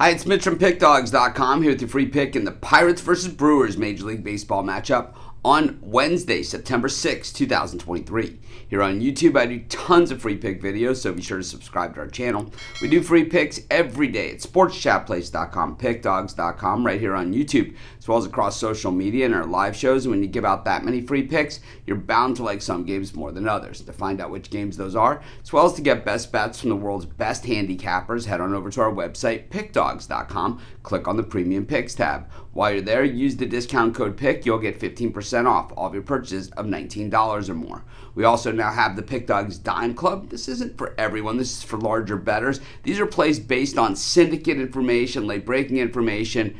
Hi, it's Mitch from Pickdawgz.com here with your free pick in the Pirates versus Brewers Major League Baseball matchup on Wednesday, September 6, 2023. Here on YouTube, I do tons of free pick videos, so be sure to subscribe to our channel. We do free picks every day at sportschatplace.com, pickdawgz.com, right here on YouTube, as well as across social media and our live shows. And when you give out that many free picks, you're bound to like some games more than others. To find out which games those are, as well as to get best bets from the world's best handicappers, head on over to our website, pickdawgz.com. Click on the Premium Picks tab. While you're there, use the discount code PICK. You'll get 15% off all of your purchases of $19 or more. We also now have the Pick Dawgz Dime Club. This isn't for everyone. This is for larger bettors. These are plays based on syndicate information, late-breaking information.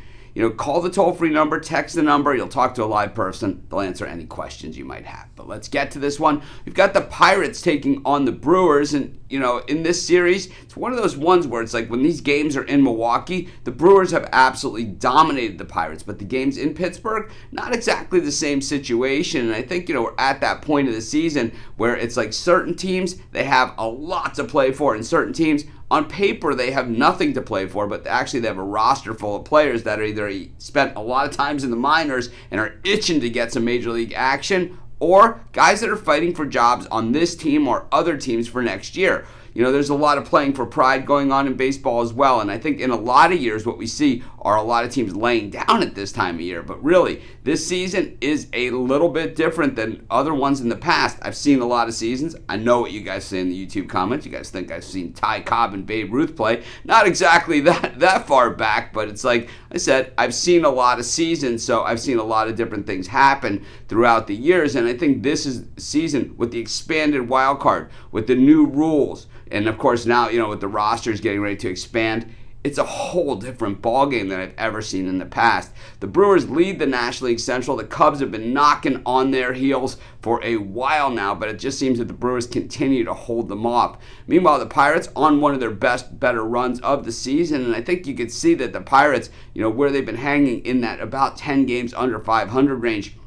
Call the toll-free number, text the number. You'll talk to a live person. They'll answer any questions you might have. But let's get to this one. We've got the Pirates taking on the Brewers. And, in this series, it's one of those ones where it's like when these games are in Milwaukee, the Brewers have absolutely dominated the Pirates. But the games in Pittsburgh, not exactly the same situation. And I think, we're at that point of the season where it's like certain teams, they have a lot to play for. And certain teams, on paper, they have nothing to play for, but actually they have a roster full of players that are either spent a lot of times in the minors and are itching to get some major league action, or guys that are fighting for jobs on this team or other teams for next year. There's a lot of playing for pride going on in baseball as well, and I think in a lot of years what we see are a lot of teams laying down at this time of year. But really, this season is a little bit different than other ones in the past. I've seen a lot of seasons. I know what you guys say in the YouTube comments. You guys think I've seen Ty Cobb and Babe Ruth play. Not exactly that far back, but it's like I said, I've seen a lot of seasons, so I've seen a lot of different things happen throughout the years, and I think this is a season with the expanded wild card, with the new rules, and of course now, with the rosters getting ready to expand, it's a whole different ballgame than I've ever seen in the past. The Brewers lead the National League Central. The Cubs have been knocking on their heels for a while now, but it just seems that the Brewers continue to hold them off. Meanwhile, the Pirates on one of their better runs of the season, and I think you could see that the Pirates, where they've been hanging in that about 10 games under 500 range,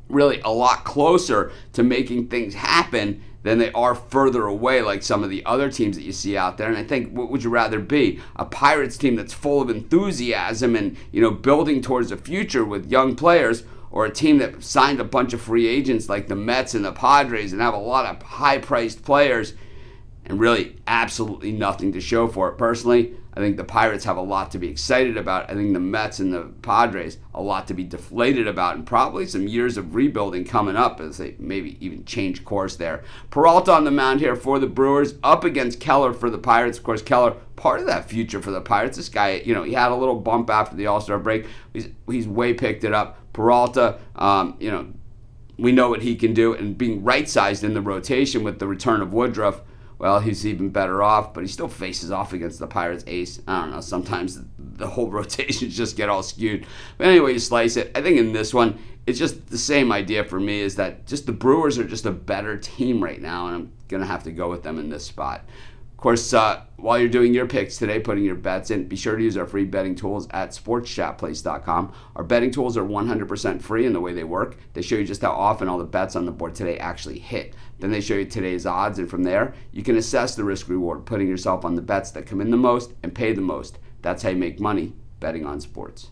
really a lot closer to making things happen than they are further away like some of the other teams that you see out there. And I think, what would you rather be? A Pirates team that's full of enthusiasm and, building towards the future with young players, or a team that signed a bunch of free agents like the Mets and the Padres and have a lot of high-priced players and really absolutely nothing to show for it? Personally, I think the Pirates have a lot to be excited about. I think the Mets and the Padres, a lot to be deflated about, and probably some years of rebuilding coming up as they maybe even change course there. Peralta on the mound here for the Brewers, up against Keller for the Pirates. Of course, Keller, part of that future for the Pirates. This guy, he had a little bump after the All-Star break. He's way picked it up. Peralta, we know what he can do, and being right-sized in the rotation with the return of Woodruff, well, he's even better off, but he still faces off against the Pirates ace. I don't know, sometimes the whole rotations just get all skewed. But anyway, you slice it. I think in this one, it's just the same idea for me, is that just the Brewers are just a better team right now, and I'm going to have to go with them in this spot. Of course, while you're doing your picks today, putting your bets in, be sure to use our free betting tools at sportschatplace.com. Our betting tools are 100% free in the way they work. They show you just how often all the bets on the board today actually hit. Then they show you today's odds, and from there, you can assess the risk-reward, putting yourself on the bets that come in the most and pay the most. That's how you make money betting on sports.